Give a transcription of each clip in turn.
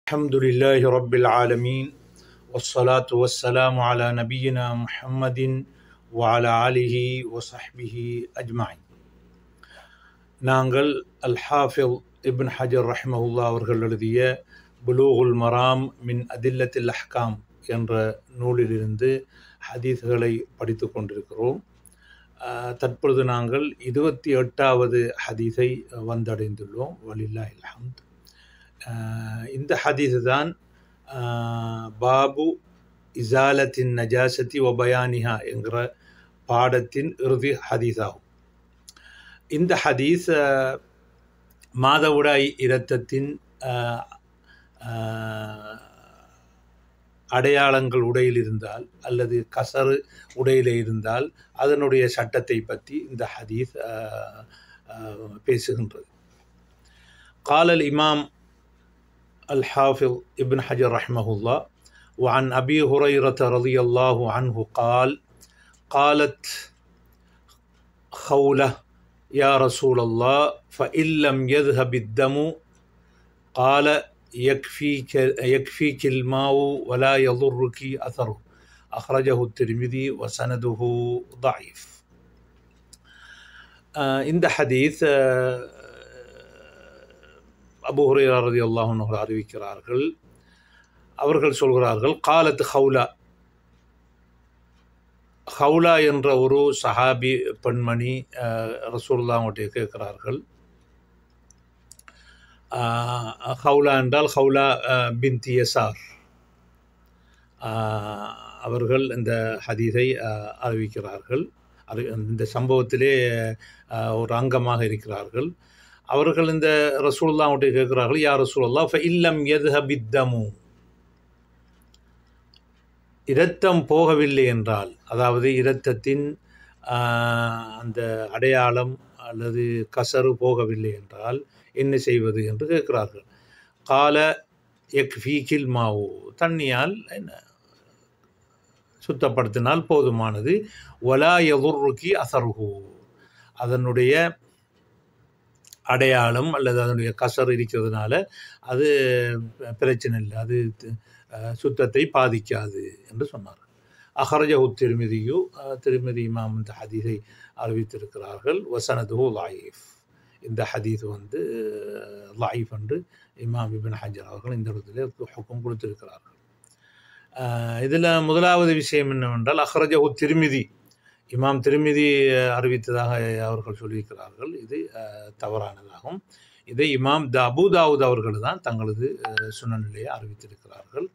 الحمد لله رب العالمين والصلاة والسلام على نبينا محمد وعلى آله وصحبه أجمعين. நாங்கள் அல்-ஹாஃபில் இப்ன் ஹஜர் ரஹ்மஹுல்லா அவர்கள் எழுதிய புலூகுல் மராம் மின் அதில்லத்தில் அஹ்காம் என்ற நூலிலிருந்து ஹதீஸ்களை படித்து கொண்டிருக்கிறோம். தற்பொழுது நாங்கள் 28வது ஹதீஸை வந்தடைந்துள்ளோம். வலில்லாஹில் ஹம்த். இந்த ஹதீஸ் தான் பாபு இசாலத்தின் நஜாசத்தி வபயானிஹா என்கிற பாடத்தின் இறுதி ஹதீஸ் ஆகும். இந்த ஹதீஸ் மாதவிடாய் இரத்தத்தின் அடையாளங்கள் உடையில் இருந்தால் அல்லது கசறு உடையில் இருந்தால் அதனுடைய சட்டத்தை பற்றி இந்த ஹதீஸ் பேசுகின்றது. قال الإمام الحافظ ابن حجر رحمه الله وعن أبي هريرة رضي الله عنه قال قالت خولة يا رسول الله فإن لم يذهب الدم قال يكفيك الماء ولا يضرك أثره أخرجه الترمذي وسنده ضعيف. இந்த ஹதீஸ் அபூ ஹுரைரா ரலியல்லாஹு அன்ஹு அறிவிக்கிறார்கள். அவர்கள் சொல்கிறார்கள், காலத் ஹவுலா என்ற ஒரு சஹாபி பெண்மணி ரசூலுல்லாஹ் அவங்கள்ட்ட கேட்கிறார்கள். ஹவுலா என்றால் ஹவுலா பின்த் யசார் அவர்கள் இந்த ஹதீஸை அறிவிக்கிறார்கள். இந்த சம்பவத்திலே ஒரு அங்கமாக இருக்கிறார்கள். அவர்கள் இந்த ரசூலுல்லாஹ் அவங்கள்ட்ட கேட்கிறார்கள், யா ரசூலல்லாஹ் ஃபஇல்லம் யذهب الدم, இரத்தம் போகவில்லை என்றால், அதாவது இரத்தத்தின் அந்த அடையாளம் அல்லது கசறு போகவில்லை என்றால் என்ன செய்வது என்று கேட்கிறார்கள். கால யக்ஃபீகில் மாவு, தண்ணியால் என்ன சுத்தப்படுத்தினால் போதுமானது. வலா யதுர்ருகி அஸருஹு, அதனுடைய அடையாளம் அல்லது அதனுடைய கசர் இருக்கிறதுனால அது பிரச்சனை இல்லை, அது சுத்தத்தை பாதிக்காது என்று சொன்னார். அஹ்ரஜஹு திர்மிதியு, திர்மிதி இமாம் இந்த ஹதீஸை அறிவித்திருக்கிறார்கள். வசனதுஹு லாயிஃப், இந்த ஹதீஸ் லாயிஃப் என்று இமாம் இப்ன் ஹஜர் அவர்கள் இந்த இடத்துல ஹுக்கம் கொடுத்திருக்கிறார்கள். இதில் முதலாவது விஷயம் என்னவென்றால், அஹ்ரஜஹு திர்மிதி, இமாம் திர்மிதி அறிவித்ததாக அவர்கள் சொல்லியிருக்கிறார்கள். இது தவறானதாகும். இதை இமாம் அபூ தாவூத் அவர்கள் தான் தங்களது சுனனிலேயே அறிவித்திருக்கிறார்கள்.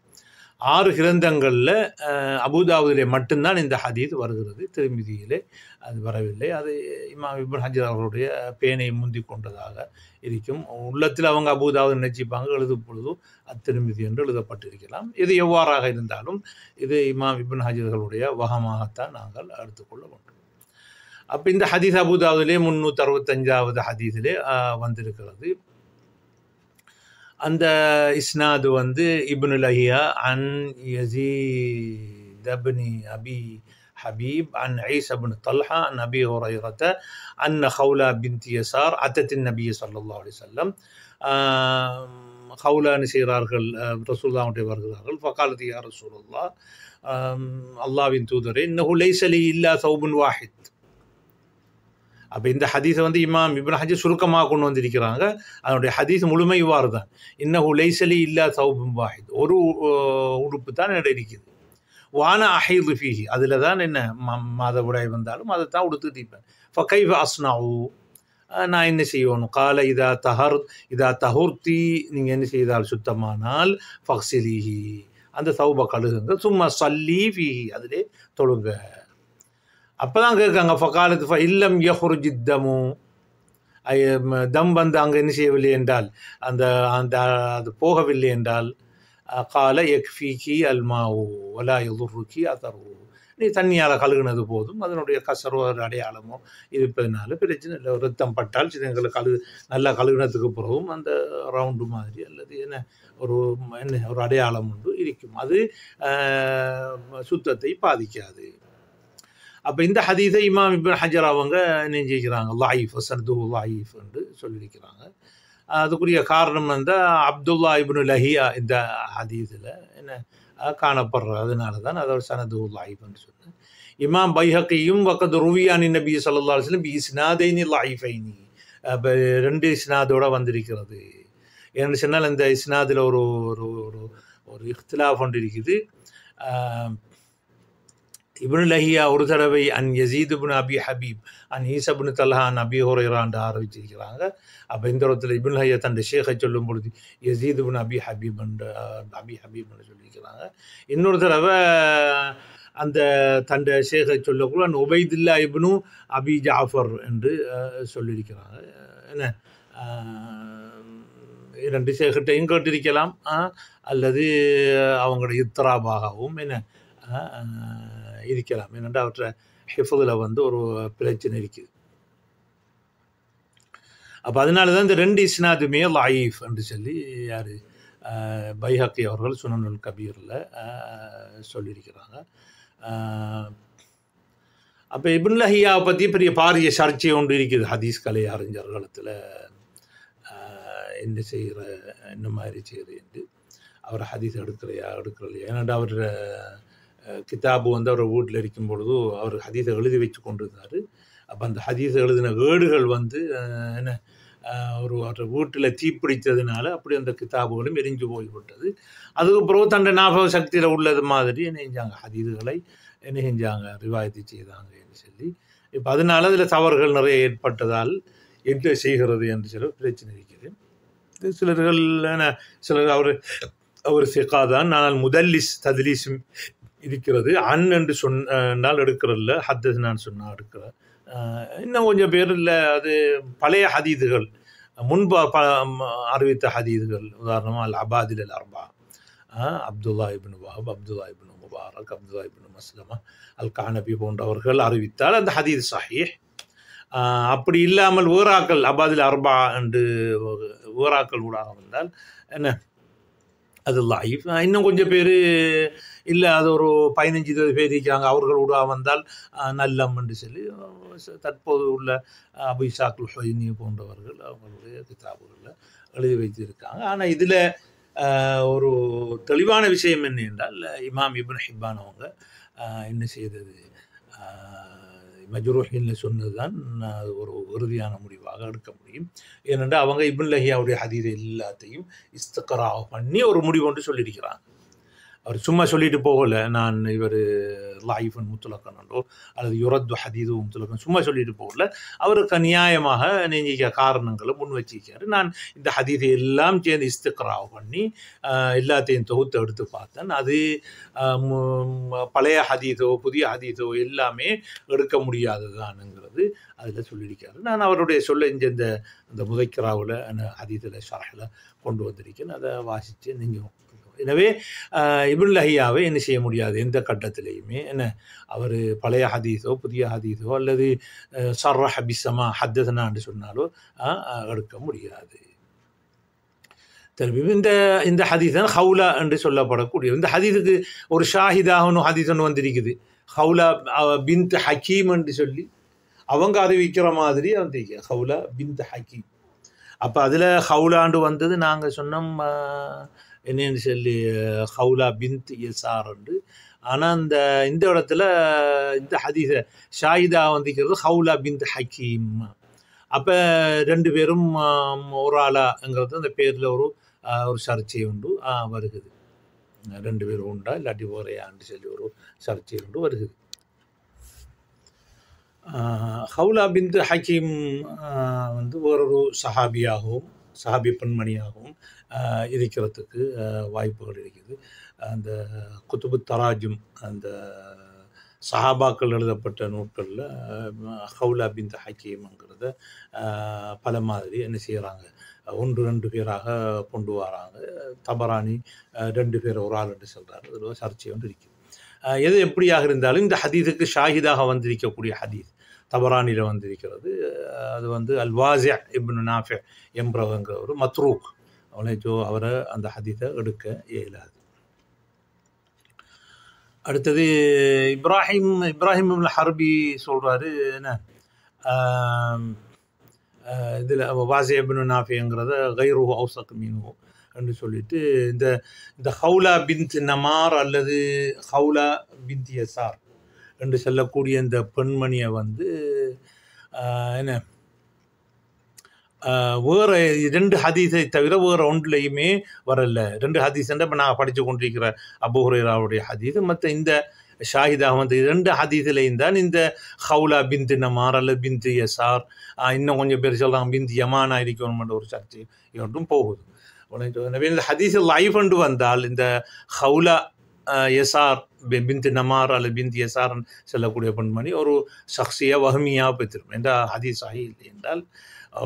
6 கிரந்தங்களில் அபூ தாவூதிலே மட்டும்தான் இந்த ஹதீஸ் வருகிறது, திர்மிதியிலே அது வரவில்லை. அது இமாம் இப்ன் ஹஜர் அவர்களுடைய பேனை முந்தி கொண்டதாக இருக்கும். உள்ளத்தில் அவங்க அபூ தாவூத் நினைச்சிப்பாங்க, எழுதும் பொழுது அத்திருமிதி என்று எழுதப்பட்டிருக்கலாம். இது எவ்வாறாக இருந்தாலும் இது இமாம் இப்ன் ஹஜர்களுடைய வகமாகத்தான் நாங்கள் எடுத்துக்கொள்ள வேண்டும். அப்போ இந்த ஹதீஸ் அபூ தாவூதிலே 365வது ஹதீஸிலே வந்திருக்கிறது. அந்த இஸ்னாது இப்னு லஹியா அன் யஸீத் இப்னு அபி حبيب عن عيسى بن طلحة عن أبي هريرة أن خولة بنت يسار أتت النبي صلى الله عليه وسلم. خولة نسيرارகள் ரசூலுல்லாஹ் அவர்கள் வருகிறார்கள். فقالت يا رسول الله, அல்லாஹ்வின் தூதரே, إنه ليس لي إلا ثوب واحد. அப்போ இந்த ஹதீஸை இமாம் இப்னு ஹஜர் சுருக்கமாக கொண்டு வந்திருக்கிறாங்க. அதனுடைய ஹதீஸ் முழுமை இவ்வாறு தான், இன்னஹு லைஸ லி இல்லா ஸௌபுன் வாஹித், ஒரு உடுப்பு தான் என்னிடம் இருக்குது. வான அஹீது ஃபீஹி, அதில் தான் என்ன மாதவிடாய் வந்தாலும் அதை தான் உடுத்துட்டு இருப்பேன். ஃபகைஃப அஸ்னஉ, நான் என்ன செய்யணும். கால இதா தஹுர்த்தி, நீங்கள் என்ன செய்தால் சுத்தமானால், ஃபக்ஸிலிஹி, அந்த சௌப கழுகுங்க, சும்மா சல்லி ஃபீஹி, அதிலே தொழுங்க. அப்போ தான் கேட்காங்க, ஃபகாலத்து ஃபஇல்லம் யஹ்ருஜ் தமு, தம் அங்கே என்ன செய்யவில்லை என்றால், அந்த அந்த அது போகவில்லை என்றால், கால யக்ஃபீகி அல்மாவு வலா யதுர்ருகி அதரு, நீ தண்ணியால் கழுகுனது போதும், அதனுடைய கசரோ அடையாளமோ இருப்பதனால பிரச்சனை இல்லை. ரத்தம் பட்டால் சின்னங்களை நல்லா கழுகுனதுக்கு பிறகும் அந்த ரவுண்டு மாதிரி அல்லது ஒரு அடையாளம் உண்டு இருக்கும், அது சுத்தத்தை பாதிக்காது. அப்போ இந்த ஹதீஸை இமாம் இப்னு ஹஜர் அவங்க என்ன செஞ்சுக்கிறாங்க, லாயிஃப், சர்துஹு லாயிஃப் என்று சொல்லியிருக்கிறாங்க. அதுக்குரிய காரணம் வந்து அப்துல்லா இப்னு லஹியா இந்த ஹதீஸில் என்ன காணப்படுற, அதனால தான் அதோட சனது லாயிஃப்னு சொன்னேன். இமாம் பைஹக்கியும் வக்கது ருவியானி நபி ஸல்லல்லாஹு அலைஹி வஸல்லம் பி இஸ்னாதைனி லாயிஃபைனி, அப்போ 2 இஸ்னாதோட வந்திருக்கிறது. ஏன்னு சொன்னால் இந்த இஸ்னாதில் ஒரு ஒரு ஒரு இஃப்திலாஃப் ஒன்று இருக்குது. இப்னு லஹியா ஒரு தடவை அன் யசீத் இப்னு அபி ஹபீப் அன் ஈசா இப்னு தல்ஹா அன் அபி ஹுரைரான்னு ஆரம்பிச்சிருக்கிறாங்க. அப்போ இந்த இடத்துல இப்னு லஹியா தன் ஷேഖை சொல்லும் பொழுது யசீத் இப்னு அபி ஹபீப் என்று சொல்லியிருக்கிறாங்க. இன்னொரு தடவை அந்த தன் ஷேഖை சொல்லக்குள்ள அன் உபைதுல்லா இப்னு அபி ஜாஃபர் என்று சொல்லியிருக்கிறாங்க. என்ன 2 ஷேഖட்டையும் கேட்டிருக்கலாம், அல்லது அவங்களோட இத்ராபாகவும் என்ன இருக்கலாம். ஏனென்றால் அவற்றை ஹிஃபுதில் வந்து ஒரு பிரச்சனை இருக்குது. அப்போ அதனால தான் இந்த 2 இஸ்னாதுமே லாயிஃப் என்று சொல்லி யார் பைஹக்கி அவர்கள் சுனனுல் கபீரில் சொல்லியிருக்கிறாங்க. அப்போ இப்னு லஹியாவை பற்றி பெரிய பாரிய சர்ச்சை ஒன்று இருக்குது ஹதீஸ் கலை அறிஞர்களத்தில். என்ன செய்கிற, என்ன மாதிரி செய்கிறது என்று. அவர் ஹதீஸ் எடுக்கலையா ஏன்னாண்டா அவர் கிதாபு வந்து அவர் வீட்டில் இருக்கும் பொழுது அவர் ஹதீஸை எழுதி வச்சு கொண்டிருந்தார். அப்போ அந்த ஹதீஸை எழுதின ஏடுகள் வந்து என்ன அவர் வீட்டில் தீப்பிடித்ததுனால அப்படி அந்த கிதாபுகளும் எரிஞ்சு போய்விட்டது. அதுக்கப்புறம் தன்னை ஞாபக சக்தியில் உள்ளது மாதிரி என்ன செஞ்சாங்க, ஹதீஸுகளை என்ன செஞ்சாங்க, ரிவாயத்து செய்தாங்கன்னு சொல்லி. இப்போ அதனால அதில் தவறுகள் நிறைய ஏற்பட்டதால் என்ன செய்கிறது என்று சில பிரச்சனை இருக்கிறது. சிலர்கள் சிலர் அவர் சிகாதான், ஆனால் முதல்லிஸ் தத்லீஸும் இருக்கிறது. அன் என்று சொன்னால் எடுக்கிறதில்ல, ஹத்தஸ் நான் சொன்னால் எடுக்கிறேன். இன்னும் கொஞ்சம் பேர் இல்லை, அது பழைய ஹதீதுகள் முன்பு அறிவித்த ஹதீதுகள். உதாரணமாக அல் அபாதில் அல் அர்பா, அப்துல்லா இப்னு வஹப், அப்துல்லா இப்னு முபாரக், அப்துல்லா இப்னு மஸ்லமா, அல் கானபி போன்றவர்கள் அறிவித்தால் அந்த ஹதீஸ் சஹீஹ். அப்படி இல்லாமல் வேறாக்கள் அபாதில் அர்பா என்று வேறாக்கள் ஊடாக வந்தால் என்ன அது லாயிஃப். இன்னும் கொஞ்சம் பேர் இல்லை, அது ஒரு 15-20 பேர் இருக்கிறாங்க, அவர்கள் ஊடாக வந்தால் நல்லம் என்று சொல்லி தற்போது உள்ள அபு இசாக்குல் ஹொய்னி போன்றவர்கள் அவங்களுடைய கிதாபுகளில் எழுதி வைத்திருக்காங்க. ஆனால் இதில் ஒரு தெளிவான விஷயம் என்ன என்றால், இமாம் இப்னு ஹிப்பான் அவங்க என்ன செய்தது, மஜ்ரூஹின்னு சொன்னது தான் ஒரு உறுதியான முடிவாக எடுக்க முடியும். ஏனென்றால் அவங்க இப்னு லஹியாவுடைய ஹதீஸ் எல்லாத்தையும் இஸ்திக்ரா பண்ணி ஒரு முடிவு ஒன்று சொல்லியிருக்கிறாங்க. அவர் சும்மா சொல்லிட்டு போகலை, நான் இவர் லாயிஃபன் முத்துலக்கனோ அல்லது யுரத்து ஹதீது முத்துலக்கன் சும்மா சொல்லிட்டு போகல. அவருக்கு நியாயமாக நீங்க காரணங்களை முன் வச்சிருக்காரு. நான் இந்த ஹதீதை எல்லாம் சேர்ந்து இஸ்திக்ரா பண்ணி எல்லாத்தையும் தொகுத்து எடுத்து பார்த்தேன். அது பழைய ஹதீதோ புதிய ஹதீதோ எல்லாமே எடுக்க முடியாததானுங்கிறது அதில் சொல்லியிருக்காரு. நான் அவருடைய சொல்ல இந்த முதக்கிராவில் ஹதீதில் ஷரஹில் கொண்டு வந்திருக்கேன், அதை வாசித்து நீங்கள். எனவே இப்னு லஹியாவை என்ன செய்ய முடியாது எந்த கட்டத்திலையுமே. என்ன அவர் பழைய ஹதீஸோ புதிய ஹதீஸோ அல்லது சர்ரஹ பிஸ்ஸமா ஹத்தத்னான்னு சொன்னாலோ எடுக்க முடியாது. திரும்பி இந்த ஹதீஸ் தான் ஹவுலா என்று சொல்லப்படக்கூடிய இந்த ஹதீஸுக்கு ஒரு ஷாஹிதாகனு ஹதீஸ் ஒன்று வந்திருக்குது. ஹவுலா பின்த் ஹக்கீம் என்று சொல்லி அவங்க அறிவிக்கிற மாதிரி வந்திருக்க, ஹவுலா பின்த் ஹக்கீம். அப்போ அதில் ஹவுலாண்டு வந்தது நாங்கள் சொன்னோம் என்னன்னு சொல்லி ஹவுலா பின்த் யசார்ண்டு. ஆனால் இந்த இடத்துல இந்த ஹதீஸை ஷாஹிதா வந்திருக்கிறது ஹவுலா பின்த் ஹக்கீம். அப்போ 2 பேரும் ஒரு ஆளாங்கிறது அந்த பேரில் ஒரு சர்ச்சை உண்டு வருகுது. 2 பேரும் உண்டா இல்லாட்டி ஒரையான்னு சொல்லி ஒரு சர்ச்சை உண்டு வருகுது. ஹவுலா பின்த் ஹக்கீம் வந்து வேறொரு சஹாபி பெண்மணியாகவும் இருக்கிறதுக்கு வாய்ப்புகள் இருக்குது. அந்த குத்துபு தராஜும் அந்த சஹாபாக்கள் எழுதப்பட்ட நூட்களில் ஹவுலா பின்த் ஹக்கீம்ங்கிறத பல மாதிரி என்ன செய்கிறாங்க, 1-2 பேராக கொண்டு வராங்க. தபரானி 2 பேர் ஒரு ஆள் என்று சொல்கிறார். அதில் சர்ச்சை ஒன்று இருக்குது. எது எப்படியாக இருந்தாலும் இந்த ஹதீஸுக்கு ஷாஹிதாக வந்திருக்கக்கூடிய ஹதீஸ் தபரானியில் வந்திருக்கிறது. அது வந்து அல்வாசியா இப்னு நாஃபி எம்ப்ரவங்கிற ஒரு மத்ரூக், அவரை அந்த ஹதீஸை எடுக்க இயலாது. அடுத்தது இப்ராஹிம் இப்னு ஹர்பி சொல்கிறாரு, என்ன இதில் வாசி இப்னு நாஃபிங்கிறத கைருஹு அவ்ஸக் மின்ஹு என்று சொல்லிட்டு இந்த ஹவுலா பின்த் நமார் அல்லது ஹவுலா பின்த் யசார் என்று சொல்லக்கூடிய இந்த பெண்மணியை வந்து என்ன வேறு 2 ஹதீஸை தவிர வேறு ஒன்றுலையுமே வரல. 2 ஹதீஸ் இப்போ நான் படித்து கொண்டிருக்கிற அபூ ஹுரைராவுடைய ஹதீஸ், மற்ற இந்த ஷாஹிதாக வந்து 2 ஹதீஸ்லையும் தான் இந்த ஹவுலா பின்த் நமார் அல்லது பின்த் யசார், இன்னும் கொஞ்சம் பேர் சொல்கிறாங்க பின்த் யமானா இருக்கணும்ன்ற ஒரு சர்ச்சை ஒன்றும் போகுது. எனவே இந்த ஹதீஸ் லைஃப் கொண்டு வந்தால் இந்த ஹவுலா யசார் பின்த் நமார் அல்லது பின்த் யசார் சொல்லக்கூடிய பெண்மணி ஒரு ஷக்ஸியா வஹ்மியாக பெற்றிருக்கும் என்ற ஹதீஸ் சஹீஹ் இல்லை என்றால்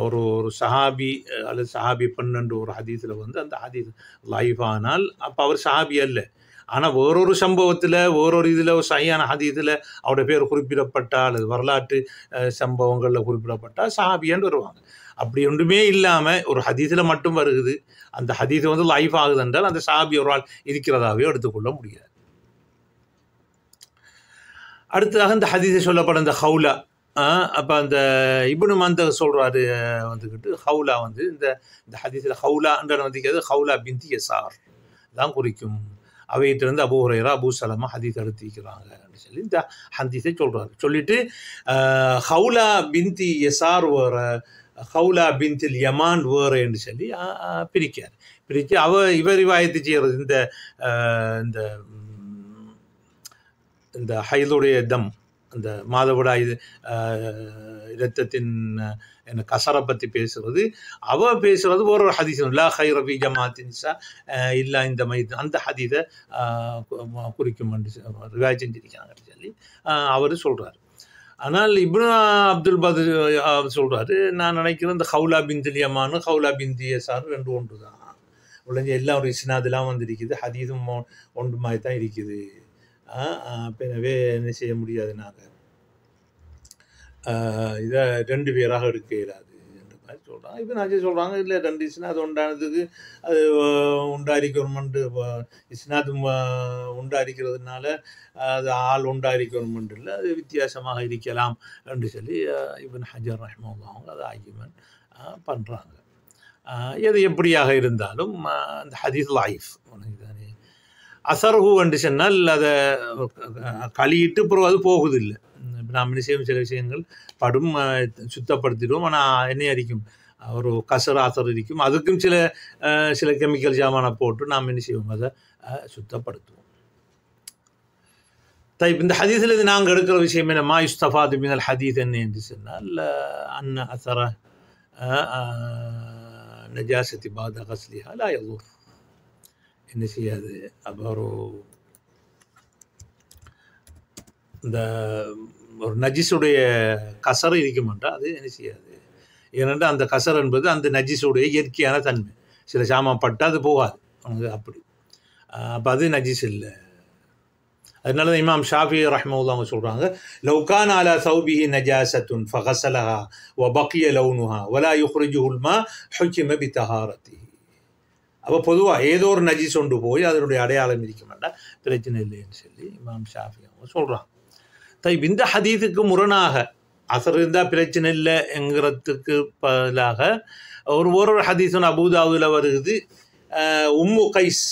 ஒரு சஹாபி அல்லது சஹாபி பெண்ணு ஒரு ஹதீஸில் வந்து அந்த ஹதீஸ் லைஃப் ஆனால் அப்போ அவர் சஹாபி அல்ல. ஆனால் வேறொரு சம்பவத்தில் வேறொரு இதில் ஒரு சஹீஹான ஹதீஸில் அவருடைய பேர் குறிப்பிடப்பட்டால் அல்லது வரலாற்று சம்பவங்களில் குறிப்பிடப்பட்டால் சஹாபியான்னு வருவாங்க. அப்படி ஒன்றுமே இல்லாமல் ஒரு ஹதீஸில் மட்டும் வருகுது, அந்த ஹதீஸ் வந்து லைஃப் ஆகுது என்றால் அந்த சஹாபி ஒரு ஆள் இருக்கிறதாவே எடுத்துக்கொள்ள முடியாது. அடுத்ததாக இந்த ஹதீஸை சொல்லப்பட இந்த ஹவுலா, அப்போ அந்த இப்னு மந்தஹ் சொல்கிறாரு வந்துக்கிட்டு ஹவுலா வந்து இந்த ஹதீஸில் ஹவுலான்ற வந்து ஹவுலா பின்த் யசார் தான் குறிக்கும். அவையிட்டிருந்து அபூ ஹுரைரா அபூ சலமா ஹதீஸ் எடுத்திருக்கிறாங்க அப்படின்னு சொல்லி இந்த ஹதீஸை சொல்கிறாரு. சொல்லிட்டு ஹவுலா பின்த் யசார் வேறு ஹவுலா பின்த்தில் யமான் வேறு என்று சொல்லி பிரித்து இவர் ரிவாயத்து செய்கிறது இந்த இந்த ஹைதுடைய தம், அந்த மாதவிடாய் இரத்தத்தின் என்ன கசரை பற்றி பேசுகிறது, பேசுகிறது ஒரு ஹதீஸ் லா ஹைர ஃபீ ஜமாஅத்தின் நிஸா இல்லா இந்த மைத், அந்த ஹதீஸை குறிக்கும் என்று ரிவாயத் செஞ்சிருக்காங்கன்னு சொல்லி அவர் சொல்கிறார். ஆனால் இப்னு அப்துல் பத்ர் சொல்கிறாரு, நான் நினைக்கிறேன் இந்த ஹவுலா பின்த் யமானு ஹவுலா பின்த் யசார் 2 ஒன்று தான் உழைஞ்ச எல்லாம் ஒரு இஸ்னாதெல்லாம் வந்துருக்குது, ஹதீஸும் ஒன்று மாதிரி தான் இருக்குது. எனவே என்ன செய்ய முடியாது, நாங்கள் இதை 2 பேராக எடுக்க இயலாது என்ற மாதிரி சொல்கிறாங்க. இப்போ நான் சொல்கிறாங்க இல்லை 2 இஸ்னாது உண்டானதுக்கு அது உண்டாரிக்கணுமெண்டு இஸ்னாது உண்டாரிக்கிறதுனால அது ஆள் உண்டாரிக்கணுமெண்டு இல்லை, அது வித்தியாசமாக இருக்கலாம் என்று சொல்லி இப்னு ஹஜர் ரஹ்மத்துல்லாஹி அவங்க அதை ஆகியமன் பண்ணுறாங்க. எது எப்படியாக இருந்தாலும் அந்த ஹதீஸ் லைஃப் அசர்ஹு என்று சொன்னால் அதை கழியிட்டு பிறகு அது போகுது இல்லை. நாம் என்ன செய்யும், சில விஷயங்கள் படும் சுத்தப்படுத்திடுவோம், ஆனால் என்ன அரிக்கும் ஒரு கசர் அசர் இருக்கும், அதுக்கும் சில கெமிக்கல் ஜாமான போட்டு நாம் என்ன செய்வோம், அதை சுத்தப்படுத்துவோம். இந்த ஹதீஸில் இது நாங்கள் எடுக்கிற விஷயம் என்ன, மா யுஸ்தஃபாது மினல் ஹதீஸ் என்ன என்று சொன்னால் அன்ன அசர நஜாசத்தி பாத கஸ்லிஹா லா யதுர், என்ன செய்யாது. அப்போ இந்த ஒரு நஜிஸுடைய கசர் இருக்குமென்றால் அது என்ன செய்யாது, ஏனென்றால் அந்த கசர் என்பது அந்த நஜிஸுடைய இயற்கையான தன்மை, சில சாமான் பட்டு அது போகாது அப்படி, அப்போ அது நஜிஸ் இல்லை. அதனால தான் இமாம் ஷாஃபி ரஹ்மத்துல்லாஹி அவங்க சொல்கிறாங்க, லவ் கான அலா ஸௌபிஹி நஜாஸத்துன் ஃபகஸலஹா வ பக்கிய லௌனுஹா வலா யுக்ரிஜுல் மா ஹுக்கிம பிதஹாரத்திஹி. அப்போ பொதுவாக ஏதோ ஒரு நஜீஸ் கொண்டு போய் அதனுடைய அடையாளம் இருக்க மாட்டா பிரச்சனை இல்லைன்னு சொல்லி இமாம் ஷாஃபி அவங்க சொல்கிறாங்க. இந்த ஹதீஸுக்கு முரணாக அசர் இருந்தால் பிரச்சனை இல்லை என்கிறதுக்கு பதிலாக ஒரு ஹதீஸுன் அபூதாவுல வருது, உம்மு கைஸ்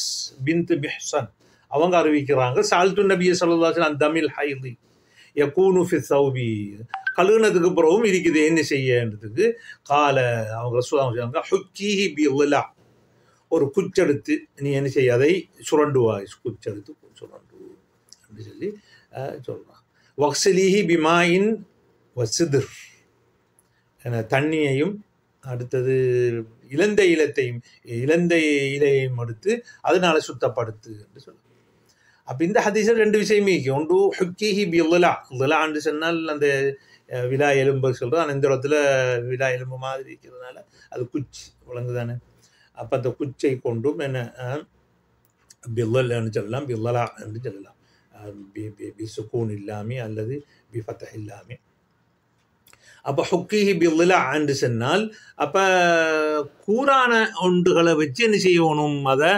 பின்த் மிஹ்சன் அவங்க அறிவிக்கிறாங்க, சால்து நபிய ஸல்லல்லாஹு அலைஹி வஸல்லம் தமிழ் ஹைதி யகூனு ஃபி ஸௌபி, கழுகுனதுக்கு பிறகும் இருக்குது என்ன செய்யன்றதுக்கு கால அவங்க சொல்லுவாங்க, ஹுக்கீஹி பில்லா, ஒரு குச்செடுத்து நீ என்ன செய்ய அதை சுரண்டுவாய், குச்செடுத்து சுரண்டு அப்படின்னு சொல்லி சொல்கிறான். வக்ஸலீஹி பிமாயின் வசிதிர், தண்ணியையும் அடுத்தது இலந்தை இலையையும் எடுத்து அதனால சுத்தப்படுத்து என்று சொல்லுவாங்க. அப்போ இந்த ஹதீஸில் 2 விஷயமே இருக்கு. ஒன்று ஹுக்கீஹி பில்லான்னு சொன்னால் அந்த விழா எலும்பு சொல்கிறோம், அந்த இடத்துல விழா எலும்பு மாதிரி இருக்கிறதுனால அது குச்சி விளங்குதானே, அப்போ அந்த குச்சை கொண்டும் என்ன பில்லல்னு சொல்லலாம், பில்லலா என்று சொல்லலாம், பி சுக்கூன் இல்லாமே அல்லது பி ஃபத்தஹ் இல்லாமே. அப்போ ஹுக்கீஹி பில்லா என்று சொன்னால் அப்போ கூரான ஒன்றுகளை வச்சு என்ன செய்யணும், அதை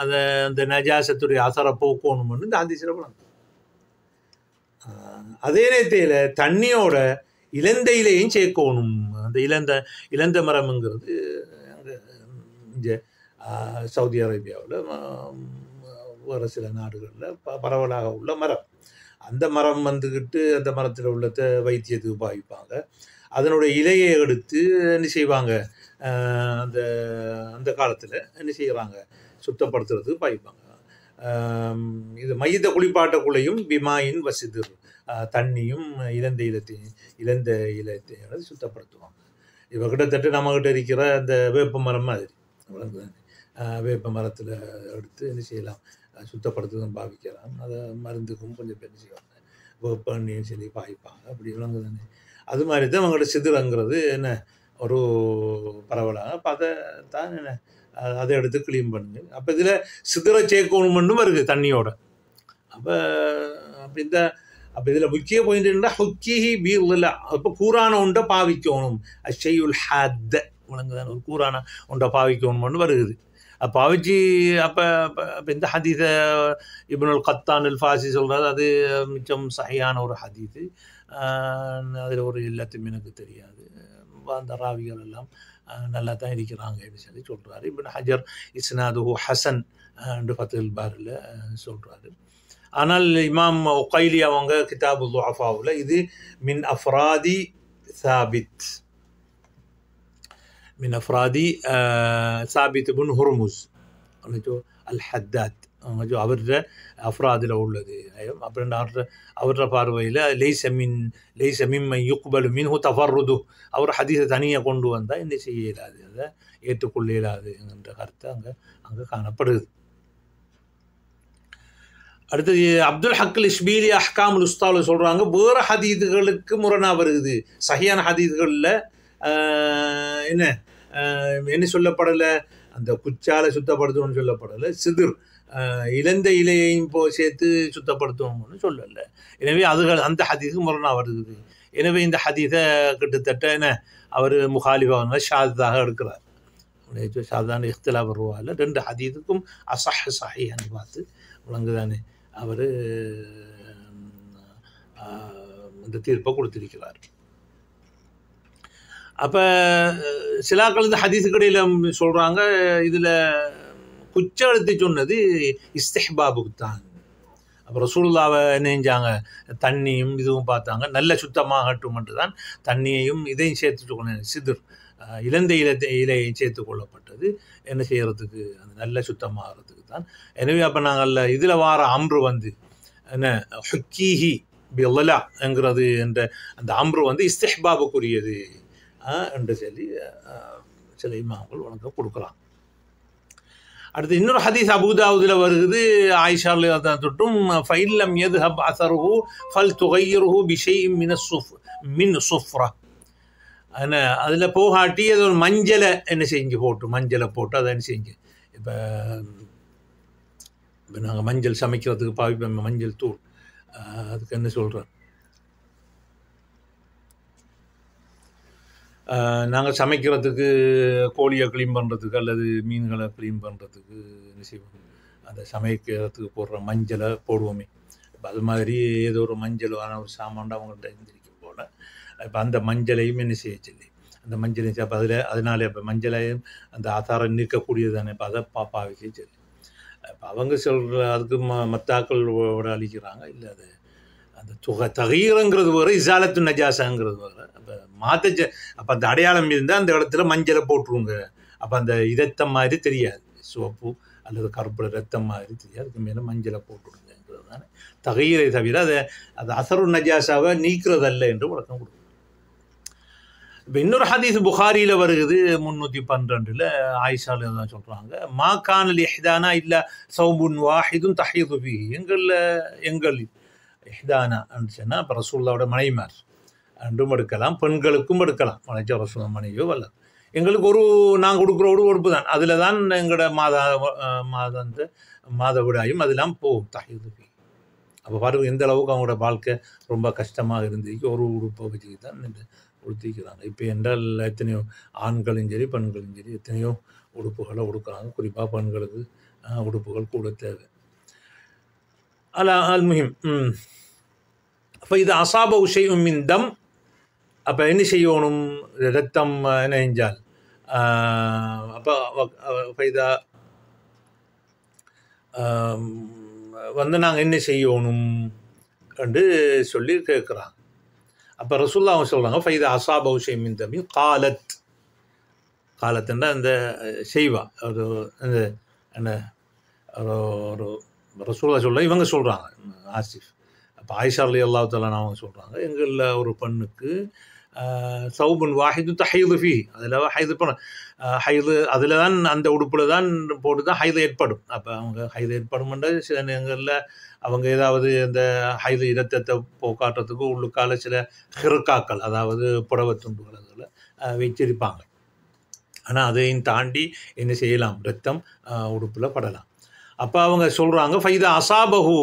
அந்த நஜாசத்துடைய அசரை போக்கணும்னு இந்த ஹதீஸில் போனாங்க. அதே நேரத்தில் தண்ணியோட இலந்தையிலையும் சேர்க்கணும் அந்த இலந்த மரம்ங்கிறது அங்கே இங்கே சவுதி அரேபியாவில் வேறு சில நாடுகளில் பரவலாக உள்ள மரம். அந்த மரம் வந்துக்கிட்டு அந்த மரத்தில் உள்ளத்தை வைத்தியத்துக்கு பாவிப்பாங்க. அதனுடைய இலையை எடுத்து என்ன செய்வாங்க, அந்த அந்த காலத்தில் என்ன செய்கிறாங்க, சுத்தப்படுத்துறதுக்கு பாவிப்பாங்க. இது மையத்த குளிப்பாட்டக்குள்ளையும் பிமாயின் வசிதிர், தண்ணியும் இழந்த இலத்தையும் சுத்தப்படுத்துவாங்க. இப்போ கிட்டத்தட்ட நம்மகிட்ட இருக்கிற அந்த வேப்ப மரம் மாதிரி வேப்ப மரத்தில் எடுத்து என்ன செய்யலாம், சுத்தப்படுத்துறதும் பாவிக்கலாம். அதை மருந்துக்கும் கொஞ்சம் பேர் செய்வாங்க, வேப்பண்ணியும் சொல்லி பாவிப்பாங்க. அப்படி விளங்குதானே. அது மாதிரி தான் அவங்களோட சிதிரங்கிறது என்ன ஒரு பரவலாக. அப்போ அதை தான் என்ன அதை எடுத்து க்ளீன் பண்ணுங்க. அப்போ இதில் சிதிர சேர்க்கணும்னு வருது தண்ணியோட. அப்போ இதில் முக்கிய பாயிண்ட் என்ன, ஹொக்கிஹி பீர்ல. அப்போ கூறான உண்டை பாவிக்கணும். அஷையுல் ஹாத்த விளங்குதான், ஒரு கூறான உண்டை பாவிக்கணும்னு வருது. பாவிச்சு அப்போ இந்த ஹதீஸை இப்னுல் கத்தான் அல் ஃபாசி சொல்கிறது, அது மிச்சம் சஹியான ஒரு ஹதீஸு. அதில் ஒரு எல்லாத்தையும் எனக்கு தெரியாது, அந்த ராவிகள் எல்லாம் நல்லா தான் இருக்கிறாங்கன்னு சொல்லி சொல்கிறாரு. இப்னு ஹஜர் இஸ்னாதுஹு ஹசன் என்று ஃபத்ஹுல் பாரில் சொல்கிறாரு. ஆனால் இமாம் உகைலி அவங்க கிதாபு துஅஃபாவில் இது மின் அஃப்ராதி சாபித், من أفراد ثابت بن هرمز الحداد அவர அஃப்ராதில் உள்ளது. அப்படின்ற அவர பார்வையில் லைஸ மிம்மன் யுக்பலு மின்ஹு தஃபர்ருது, அவர் ஹதீஸை தனியாக கொண்டு வந்தால் என்ன செய்ய இயலாது, அதை ஏற்றுக்கொள்ள இயலாது என்ற கருத்து அங்கே காணப்படுது. அடுத்தது அப்துல் ஹக்கில் இஷ்பீலி அஹ்காமுல் உஸ்தாவில் சொல்கிறாங்க, வேறு ஹதீதுகளுக்கு முரணாக வருது. சஹியான ஹதீதுகளில் என்ன சொல்லப்படலை, அந்த குச்சாலை சுத்தப்படுத்தணும்னு சொல்லப்படலை, சிதிர் இழந்த இலையையும் சேர்த்து சுத்தப்படுத்தணும்னு சொல்லலை. எனவே அந்த ஹதீஸுக்கு முரணாக வருது. எனவே இந்த ஹதீஸை கிட்டத்தட்ட அவர் முகாலிஃபாக ஷாதாக எடுக்கிறார். ஷாதான இஃப்திலா வருவாயில் 2 ஹதீஸுக்கும் சஹீஹ்னு பார்த்து விளங்குதானே அவர் இந்த தீர்ப்பை கொடுத்திருக்கிறார். அப்போ சிலாக்கள் இந்த ஹதீஸுக்கடையில் சொல்கிறாங்க, இதில் குச்ச எழுத்து சொன்னது இஸ்திஹ்பாபுக்கு தான். அப்புறம் ரசூலுல்லாஹ் என்ன செஞ்சாங்க, தண்ணியும் இதுவும் பார்த்தாங்க, நல்ல சுத்தமாகட்டும்ன்று தான் தண்ணியையும் இதையும் சேர்த்து சிதிர் இழந்த இலையையும் சேர்த்து கொள்ளப்பட்டது. என்ன செய்கிறதுக்கு, அந்த நல்ல சுத்தமாகறதுக்கு தான். எனவே அப்போ நாங்கள் இதில் வார அம்ரு என்ன ஹுக்கீஹி பில்லா என்கிறது என்ற அந்த அம்ரு இஸ்திஹ்பாபுக்குரியது என்று சொல்லி சில இமாம்கள் உனக்கு கொடுக்குறாங்க. அடுத்து இன்னொரு ஹதீஸ் அபூதாவுதில் வருகிறது, ஆயிஷாவில் தொட்டும் ஃபைல்லம் யத்ஹப் அஸருஹு ஃபல் துகையிருஹு பிஷைஇன் மின் சுஃப்ரா. அதில் போகாட்டி அது ஒரு மஞ்சளை என்ன செஞ்சு மஞ்சளை போட்டு அதை என்ன செஞ்சு, இப்போ நாங்கள் மஞ்சள் சமைக்கிறதுக்கு பாவிப்போம், மஞ்சள் தூள், அதுக்கு என்ன சொல்கிறோம், நாங்கள் சமைக்கிறதுக்கு கோழியை க்ளீன் பண்ணுறதுக்கு அல்லது மீன்களை க்ளீன் பண்ணுறதுக்கு என்ன செய்வோம், அந்த சமைக்கிறதுக்கு போடுற மஞ்சளை போடுவோமே. இப்போ அது மாதிரி ஏதோ ஒரு மஞ்சளான ஒரு சாமான் அவங்கள்ட்ட இருந்திருக்கும் போல். இப்போ அந்த மஞ்சளையும் என்ன செய்ய சொல்லி, அந்த மஞ்சளையும் அப்போ அதனால இப்போ மஞ்சளையும் அந்த ஆதாரம் நிற்கக்கூடியது தானே, இப்போ அதை பாவிக்க சொல்லி இப்போ அவங்க சொல்கிற அதுக்கு மத்தாக்களோட அழிக்கிறாங்க. இல்லை அது அந்த தகீரங்கிறது வேறு, இசாலத்து நஜாசாங்கிறது வேறு. அப்போ அப்போ அந்த அடையாளம் இருந்தால் அந்த இடத்துல மஞ்சளை போட்டுருங்க. அப்போ அந்த இரத்தம் மாதிரி தெரியாது, சோப்பு அல்லது கருப்பு ரத்தம் மாதிரி தெரியாது, அதுக்கு மேலே மஞ்சளை போட்டுருங்கிறது தானே தகீரை தவிர அது அசரு நஜாசாவை நீக்கிறதல்ல என்று விளக்கம் கொடுக்கும். இப்போ இன்னொரு ஹதீஸ் புகாரியில் வருகிறது 312 ஆயிஷாவில் தான் சொல்கிறாங்க, மா கானல் இஹ்தானா இல்லை சௌபுன் வாஹிதுன் தஹீது ஃபீஹி. எங்கள் இஹ்தானா சொன்னால் இப்போ ரசூலுல்லாஹ்வோட மனைவிமார் அன்றும் எடுக்கலாம், பெண்களுக்கும் எடுக்கலாம். மனைச்ச ரசூலுல்லாஹ் மனைவியோ வரல, எங்களுக்கு நாங்கள் கொடுக்குற ஒரு உறுப்பு தான், அதில் தான் எங்களோட மாதவிடாயும் அதெல்லாம் போகும் தஹீது ஃபீஹி. அப்போ பாருங்கள் எந்த அளவுக்கு அவங்களோட வாழ்க்கை ரொம்ப கஷ்டமாக இருந்துச்சு, ஒரு உறுப்பை வச்சு தான் உடுத்திக்கிறாங்க. இப்போ என்றால் எத்தனையோ ஆண்களும் சரி பெண்களும் சரி எத்தனையோ உடுப்புகளை உடுக்கிறாங்க. குறிப்பாக பெண்களுக்கு உடுப்புகள் கூட தேவை. அல் முஹிம். அப்போ இது அசாப உஷையும் மின் தம் அப்போ என்ன செய்யணும்? ரத்தம் என்ன செஞ்சால் அப்போ ஃபைதா வந்து நாங்கள் என்ன செய்யணும் என்று சொல்லி கேட்குறாங்க. அப்போ ரசூலுல்லாஹ் அவங்க சொல்கிறாங்க, ஃபைதா அசாபஹு ஷைஉம் மின் தமின் காலத்துன்னா அந்த செய்வா ஒரு அந்த என்ன ஒரு ரசூலுல்லாஹ் சொல்ல இவங்க சொல்கிறாங்க ஆசிஃப். அப்போ ஆயிஷா ரலியல்லாஹு தஆலா அவங்க சொல்கிறாங்க, எங்களில் ஒரு பெண்ணுக்கு சௌபுன் வாஹிது ஹைது ஃபீ, அதில் ஹைது பண்ண ஹைது அதில் தான் அந்த உடுப்பில் தான் போட்டு தான் ஹைது ஏற்படும். அப்போ அவங்க ஹைது ஏற்படும்ன்ற சில நேரங்களில் அவங்க ஏதாவது இந்த ஹைது இரத்தத்தை போக்காட்டுறதுக்கு உள்ளுக்கால சில ஹிருக்காக்கள், அதாவது புடவை துண்டுகள் அதில் வச்சிருப்பாங்க. ஆனால் அதையும் தாண்டி என்ன செய்யலாம்? ரத்தம் உடுப்பில் படலாம். அப்போ அவங்க சொல்கிறாங்க, ஃபைதா அசாபஹு,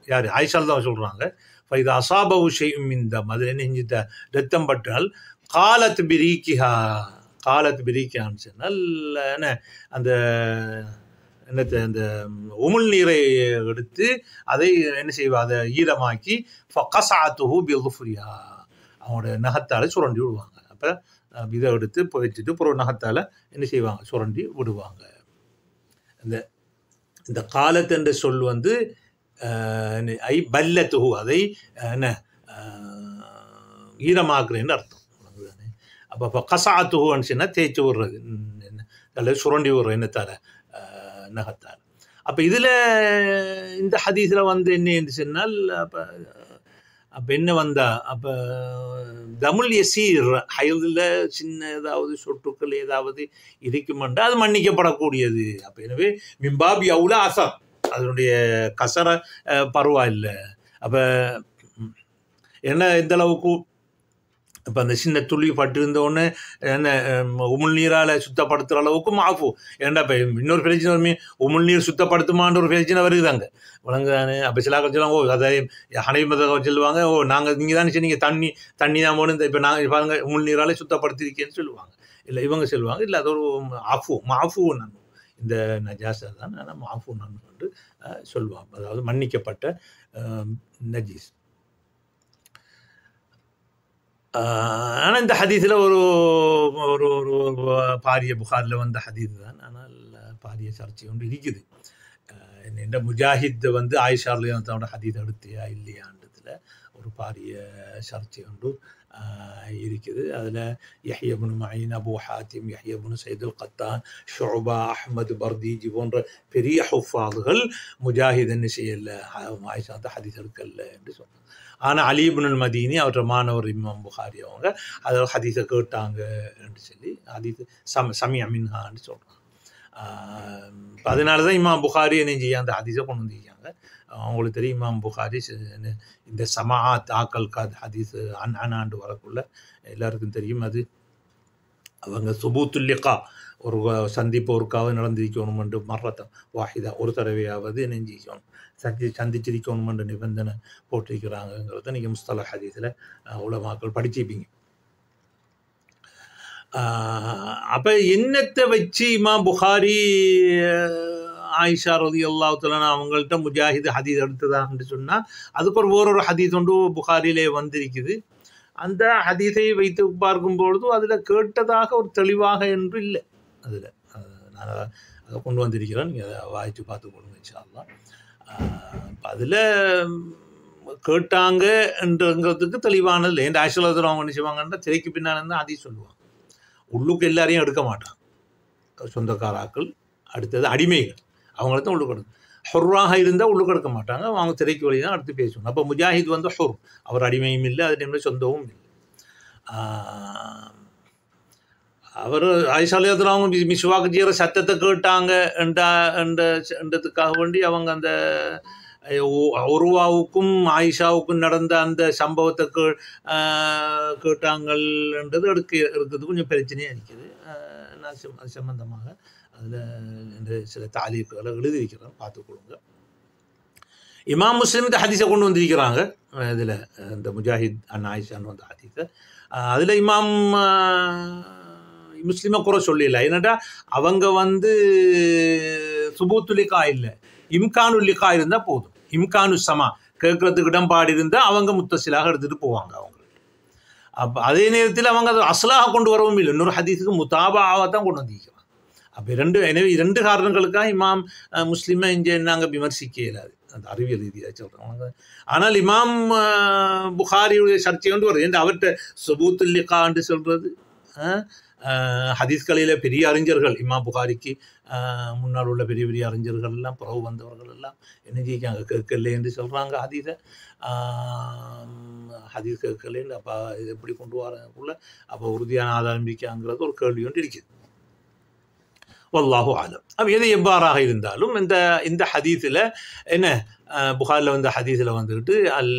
யார்? ஆயிஷா தான் சொல்கிறாங்க, ஃபைதா அசாபஹு ஷைஉம் மின் தம், அதில் என்ன செஞ்சுட்ட ரத்தம் பட்டால் காலத் பிரிக்கான்னு சொன்னால் என்ன அந்த என்னத்தை அந்த உமிழ் நீரை எடுத்து அதை என்ன செய்வா? அதை ஈரமாக்கி ஃபகஸஅத்துஹு பிதுஃப்ரிஹா, அவங்களோட நகத்தால் சுரண்டி விடுவாங்க. அப்போ இதை எடுத்து வச்சுட்டு அப்புறம் நகத்தால் என்ன செய்வாங்க? சுரண்டி விடுவாங்க. இந்த காலத்து என்ற சொல் வந்து ஐ பல்லத்துஹு, அதை என்ன ஈரமாக்குறேன்னு அர்த்தம். அப்போ கசாத்துஹுன்னு சொன்னால் தேய்ச்சி விடுறது, அதில் சுரண்டி விடுற எண்ணத்தால் நகத்தால். அப்போ இதில் இந்த ஹதீஸில் வந்து என்ன சொன்னால் அப்போ என்ன வந்தா? அப்போ தமுல் யசீர், ஹைதில் சின்ன ஏதாவது சொட்டுக்கள் ஏதாவது இருக்குமெண்டா அது மன்னிக்கப்படக்கூடியது. அப்போ எனவே மிம்பாபி அவுலா அசர், அதனுடைய கசர பரவாயில்லை. அப்போ என்ன எந்த அளவுக்கு இப்போ அந்த சின்ன துளி பட்டிருந்தோடனே என்ன உமிழ்நீரால் சுத்தப்படுத்துகிற அளவுக்கு மாஃபு. ஏன்டா இப்போ இன்னொரு பிரச்சனை உமிழ்நீர் சுத்தப்படுத்துமான்ற ஒரு பிரச்சனை வருதுதாங்க வழங்குதானே. அப்போ சில சொல்லுவாங்க, அதை ஹனைமத சொல்லுவாங்க, நாங்கள் நீங்கள் தானே சொன்னீங்க தண்ணி தான் போகணும், இப்போ நாங்கள் பாருங்க உமிழ்நீரால் சுத்தப்படுத்திருக்கேன்னு சொல்லுவாங்க. இல்லை இவங்க சொல்லுவாங்க, இல்லை அது ஒரு மாஃபு நன்மை, இந்த நஜாஸை தான் ஆனால் மாஃபு நன்மை என்று சொல்லுவாங்க, அதாவது மன்னிக்கப்பட்ட நஜீஸ். ஆனால் இந்த ஹதீஸில் ஒரு ஒரு ஒரு பாரிய புகாரில் வந்த ஹதீஸ் தான், ஆனால் பாரிய சர்ச்சை ஒன்று இருக்குது. இந்த முஜாஹித் வந்து ஆயிஷா ரலியல்லாஹு ஹதீஸ் எடுத்தியா இல்லையான்றதுல ஒரு பாரிய சர்ச்சை ஒன்று இருக்குது. அதில் யஹ்யா இப்னு மஈன், அபு ஹாத்திம், யஹ்யா இப்னு ஸைத் அல் கத்தான், ஷுஅபா, அஹ்மத் பர்தீஜி போன்ற பெரிய ஹுஃபாதுகள் முஜாஹித் என்ன செய்யலை, ஆயிஷா ஹதீஸ் எடுக்கல என்று சொன்னாங்க. ஆனால் அலி இப்னுல் மதீனி அவற்ற மாணவர் இமாம் புகாரி அவங்க அதை ஹதீஸை கேட்டாங்க என்று சொல்லி ஹதீஸ் சமிஅ மின்ஹான்னு சொல்கிறாங்க. அதனால தான் இமாம் புகாரி என்ன செய்ய அந்த ஹதீஸை கொண்டு வந்துருக்காங்க. அவங்களுக்கு தெரியும், இமாம் புகாரி இந்த சமாஅத் ஆக்கல் ஹதீஸ் அனாண்டு வரக்குள்ள எல்லாருக்கும் தெரியும். அது அவங்க சுபூத்துல் லிகா, ஒரு சந்திப்பு ஒருக்காவது நடந்திருக்கணும் என்று மர்ரத்தம் வாஹிதா, ஒரு தடவையாவது நெஞ்சிக்கணும் சந்திச்சிருக்கணும் என்ற நிபந்தனை போட்டிருக்கிறாங்கிறத நீங்கள் முஸ்தலஹ் ஹதீஸில் உலமாக்கள் படிச்சிருப்பீங்க. அப்போ என்னத்தை வச்சு இமாம் புகாரி ஆயிஷா ரலியல்லாஹு தஆலா அவங்கள்ட்ட முஜாஹித் ஹதீஸ் எடுத்ததான்னு சொன்னால் அதுக்கு ஒரு ஹதீஸ் ஒன்று புகாரிலே வந்திருக்குது. அந்த ஹதீஸை வைத்து பார்க்கும்பொழுது அதில் கேட்டதாக ஒரு தெளிவாக என்று இல்லை. அதில் நான் அதை கொண்டு வந்திருக்கிறேன், நீங்கள் அதை வாய்ச்சி பார்த்து கொள்ளுங்க இன்ஷா அல்லாஹ். அதில் கேட்டாங்க என்றங்கிறதுக்கு தெளிவானது இல்லை. என் ஆயிஷா ரலியல்லாஹு அவங்க என்ன செய்வாங்கன்னா திரைக்கு பின்னால் இருந்தால் ஹதீஸ் சொல்லுவாங்க, உள்ளுக்கு எல்லாரையும் எடுக்க மாட்டாங்க. சொந்தக்காராக்கள், அடுத்தது அடிமைகள், அவங்கள தான் உள்ளுக்கு எடுக்கும். ஹுர்ராக இருந்தால் உள்ளுக்கு எடுக்க மாட்டாங்க, அவங்க திரைக்கு வழி தான் அடுத்து பேசுவாங்க. அப்போ முஜாஹித் வந்து ஹுர், அவர் அடிமையும் இல்லை, அதே டைமில் சொந்தமும் இல்லை. அவர் ஆயிஷா ரலியல்லாஹு அவங்க மிஸ்வாக் செய்கிற சத்தத்தை கேட்டாங்க என்றதுக்காக வேண்டி அவங்க அந்த உருவாவுக்கும் ஆயிஷாவுக்கும் நடந்த அந்த சம்பவத்தை கேட்டாங்கள் என்றது இருக்கிறது கொஞ்சம் பிரச்சனையாக இருக்குது. அது சம்பந்தமாக அதில் இந்த சில தாலீக்குகளை எழுதியிருக்கிறோம், பார்த்துக்கொள்ளுங்க. இமாம் முஸ்லிம் இந்த ஹதீஸை கொண்டு வந்திருக்கிறாங்க. இதில் இந்த முஜாஹித் அன் ஆயிஷான்னு வந்த ஹதீஸை அதில் இமாம் முஸ்லிமை குறை சொல்லல. என்னடா அவங்க வந்து சுபூத்துலிக்கா இல்லை, இம்கானுல்லிக்கா இருந்தால் போதும். இம்கானு சமா, கேட்கறதுக்கு இடம்பாடு இருந்தால் அவங்க முத்தசிலாக எடுத்துகிட்டு போவாங்க அவங்க. அப்போ அதே நேரத்தில் அவங்க அதை அஸ்லாக கொண்டு வரவும் இல்லை, இன்னொரு ஹதீஸுக்கு முத்தாபாவாக தான் கொண்டு வந்திருக்கிறாங்க. அப்போ எனவே 2 காரணங்களுக்காக இமாம் முஸ்லிமை இங்கே நாங்கள் விமர்சிக்க இயலாது, அந்த அறிவியல் ரீதியாக சொல்கிறாங்க. ஆனால் இமாம் புகாரியுடைய சர்ச்சை கொண்டு வருது, என்று அவர்கிட்ட சுபூத்துல் லிகான்னு சொல்கிறது. ஹதீஸ்களில் பெரிய அறிஞர்கள், இமாம் புகாரிக்கு முன்னால் உள்ள பெரிய பெரிய அறிஞர்கள் எல்லாம், பிறகு வந்தவர்கள் எல்லாம் என்ன செய்யாங்க, கேட்கல என்று சொல்கிறாங்க ஹதீஸை. ஹதீஸ் கேட்கலேன்னு அப்போ இது எப்படி கொண்டு வரக்குள்ள அப்போ உறுதியான ஆதாரம் இருக்காங்கிறது ஒரு கேள்வி ஒன்று இருக்குது. வல்லாஹு ஆலம். அப்போ எது எவ்வாறாக இருந்தாலும் இந்த ஹதீஸில் என்ன, புகாரில் வந்த ஹதீஸில் வந்துக்கிட்டு அல்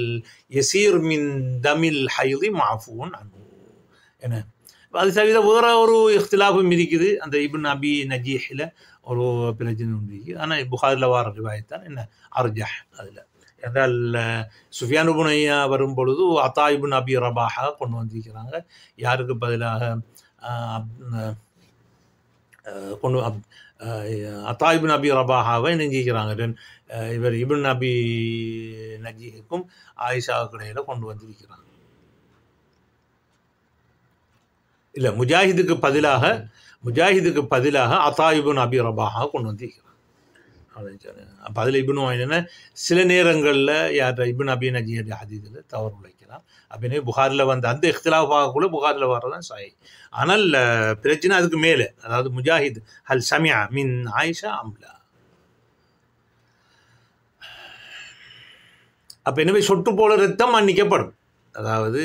யசீர் மின் தமில் ஹைதி மாஃபூன் அன்ஹு என்ன, அது தவிர வேற ஒரு இஃப்திலாஃபும் இருக்குது, அந்த இப்னு அபி நஜீஹில் ஒரு பிரச்சனை ஒன்று இருக்குது. ஆனால் புகாரில் வார ரிவாயத்தான் என்ன அர்ஜஹ். அதில் என்றால் சுஃபியான் இப்னு உய்யா வரும் பொழுது அத்தா இப்னு அபி ரபாஹா கொண்டு வந்திருக்கிறாங்க. யாருக்கு பதிலாக கொண்டு அத்தா இப்னு அபி ரபாஹாவை நெஞ்சிக்கிறாங்க. இவர் இப்னு அபி நஜீஹுக்கும் ஆயிஷாவுக்கு இடையில கொண்டு வந்திருக்கிறாங்க. இல்லை, முஜாஹிதுக்கு பதிலாக அத்தா இப்னு அபி ரபாஹா கொண்டு வந்திருக்கிறாங்க. அப்போ அதில் இப்னு என்னென்னா சில நேரங்களில் யார் இப்னு அபி நஜீஹுடைய ஹதீஸில் தவறு உழைக்கலாம். அப்படின்னே புகாரில் வந்த அந்த இஃப்திலாஃபாக கூட புகாரில் வர்றதான் சாய். ஆனால் பிரச்சனை அதுக்கு மேலே, அதாவது முஜாஹித் ஹல் சமியா மின் ஆயிஷா அம்லா. அப்போ எனவே சொட்டு போல ரத்தம் மன்னிக்கப்படும். அதாவது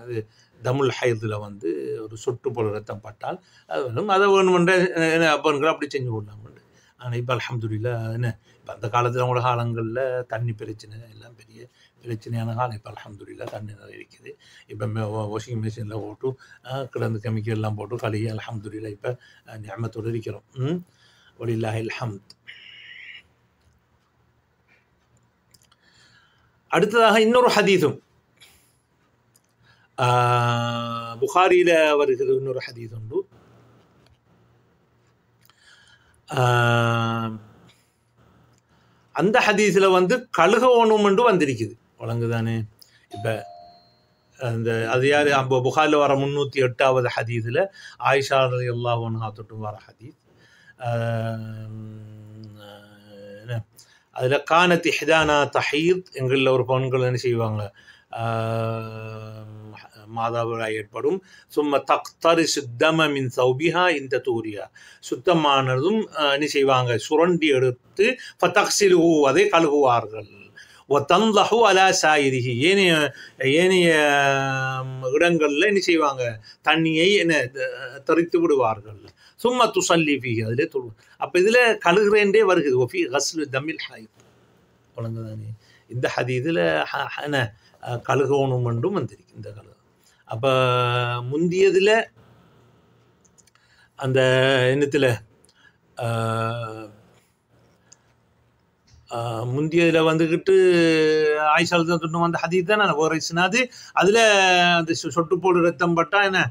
அது தமுல் ஹைதில் வந்து ஒரு சொட்டு போல ரத்தம் பட்டால் அது வேணும், அதை வேணுமென்ற அப்பன்கள் அப்படி செஞ்சு கொள்ளலாம். ஆனால் இப்போ அல்ஹம்துலில்லாஹ் என்ன, இப்போ அந்த காலத்தில் அவங்களோட காலங்களில் தண்ணி பிரச்சனை எல்லாம் பெரிய பிரச்சனையான காலம். இப்போ அல்ஹம்துலில்லாஹ் தண்ணி நிறைய இருக்குது. இப்போ வாஷிங் மிஷினில் போட்டு கிடந்து கெமிக்கல்லாம் போட்டு கழுகி அல்ஹம்துலில்லாஹ் இப்போ நிஅமத்தோடு இருக்கிறோம். வலில்லாஹில் ஹம்த். அடுத்ததாக இன்னொரு ஹதீஸும் புகாரியில் வருகிறது. இன்னொரு ஹதீஸ் உண்டு. அந்த ஹதீஸில் வந்து கழுகோணும் என்று வந்திருக்குது, வழங்குதானே. இப்போ அந்த அது யார், அப்போ புகாரில் வர 308வது ஹதீஸில் ஆயிஷா ரலியல்லாஹு அன்ஹா தொட்டு வர ஹதீஸ். அதில் கானத் இஹ்தானா தஹீத், எங்களில் ஒரு பெண்கள் என்ன செய்வாங்க, மாதாவிடாய் ஏற்படும். சும்மா தக்தரிசு தம மின் சௌபிஹா இந்த தூரியா, சுத்தமானதும் என்ன செய்வாங்க, சுரண்டி எடுத்து ஃபதக்ஸிலுஹு, அதை கழுகுவார்கள். வதன்லஹு அலா சாயிரிஹி, ஏனைய இடங்களில் என்ன செய்வாங்க, தண்ணியை என்ன தரித்து விடுவார்கள். சும்மா துசல்லி ஃபீஹி, அதிலே தொழு. அப்போ இதில் கழுகுறேன்றே வருகிறது. ஒஃபி கஸ்லு தமில் ஹைத், வழங்குதானே. இந்த ஹதீஸில் என்ன கழுகோணும் என்றும் வந்திருக்கு இந்த கழுகு. அப்போ முந்தியதில் அந்த எண்ணத்தில் முந்தியதில் வந்துக்கிட்டு ஆயிஷால் தான் தொட்டு வந்த ஹதீஸ் தான் நான் ஒரு சினாது. அதில் அந்த சொட்டு போடு ரத்தம் பட்டா என்ன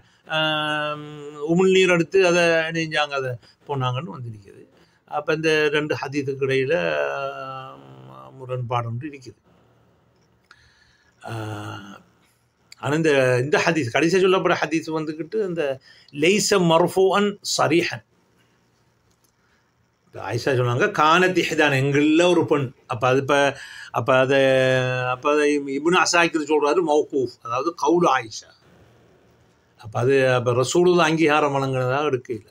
உமிழ்நீர் எடுத்து அதை நெஞ்சாங்க, அதை போனாங்கன்னு வந்திருக்குது. அப்போ இந்த 2 ஹதீஸுக்கு இடையில் முரண்பாடு ஒன்று இருக்குது. ஆனால் இந்த ஹதீஸ் கடைசியாக சொல்லப்படுற ஹதீஸ் வந்துக்கிட்டு இந்த லைஸ மர்ஃபூஅன் ஸரீஹன். ஆயிஷா சொன்னாங்க கானத் இஹ்தான், எங்களில் ஒரு பெண். அப்போ அதை இப்னு அஸாக்கிர் சொல்கிறாரு மௌகூஃப், அதாவது கவுலு ஆயிஷா. அப்போ ரசூலுல்லாஹ் அங்கீகாரம் வழங்கினதாக எடுக்கல.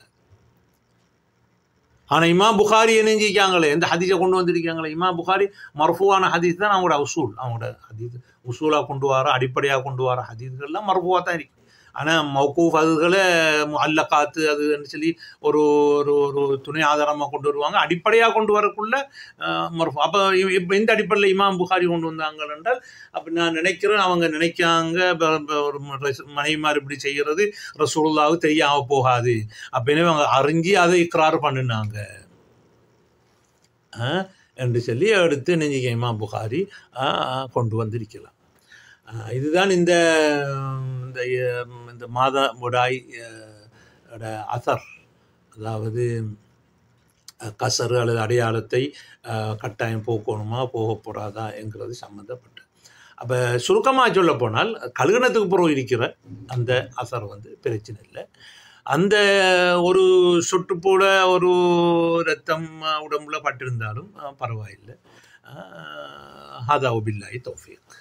ஆனால் இமாம் புகாரி என்னஞ்சிக்காங்களே, எந்த ஹதீஸை கொண்டு வந்திருக்காங்களே, இமாம் புகாரி மர்ஃபூவான ஹதீஸ் தான் அவங்களோட அவங்களோட ஹதீஸ் உசூலாக கொண்டு வர, அடிப்படையாக கொண்டு வர ஹதீஸ்கள்லாம் மர்ஃபூவாக தான் இருக்கு. ஆனால் மௌகூஃப் அதுகளை அல்லக்காத்து அதுன்னு சொல்லி ஒரு ஒரு துணை ஆதாரமாக கொண்டு வருவாங்க, அடிப்படையாக கொண்டு வரக்குள்ள மர்ஃபூ. அப்போ இப்போ இந்த அடிப்படையில் இமாம் புகாரி கொண்டு வந்தாங்க என்றால், அப்போ நான் நினைக்கிறேன் அவங்க நினைக்காங்க ஒரு மனைவிமார் இப்படி செய்கிறது ரசூலுல்லாஹ்வுக்கு தெரியாமல் போகாது அப்படின்னு அவங்க அறிஞ்சி அதை இக்ரார் பண்ணினாங்க என்று சொல்லி எடுத்து நெஞ்சிக்க இமாம் புகாரி கொண்டு வந்திருக்கலாம். இதுதான் இந்த மாதவிடாய் அசர், அதாவது கசரு அல்லது அடையாளத்தை கட்டாயம் போக்கணுமா போகப்படாதா என்கிறது சம்மந்தப்பட்டது. அப்போ சுருக்கமாக சொல்ல போனால் கழுகுனத்துக்கு பிறகு இருக்கிற அந்த அசர் வந்து பிரச்சனை இல்லை. அந்த ஒரு சொட்டு போல ஒரு ரத்தம் உடம்புல பட்டிருந்தாலும் பரவாயில்லை. ஹதா பில்லாஹி தௌஃபீக்.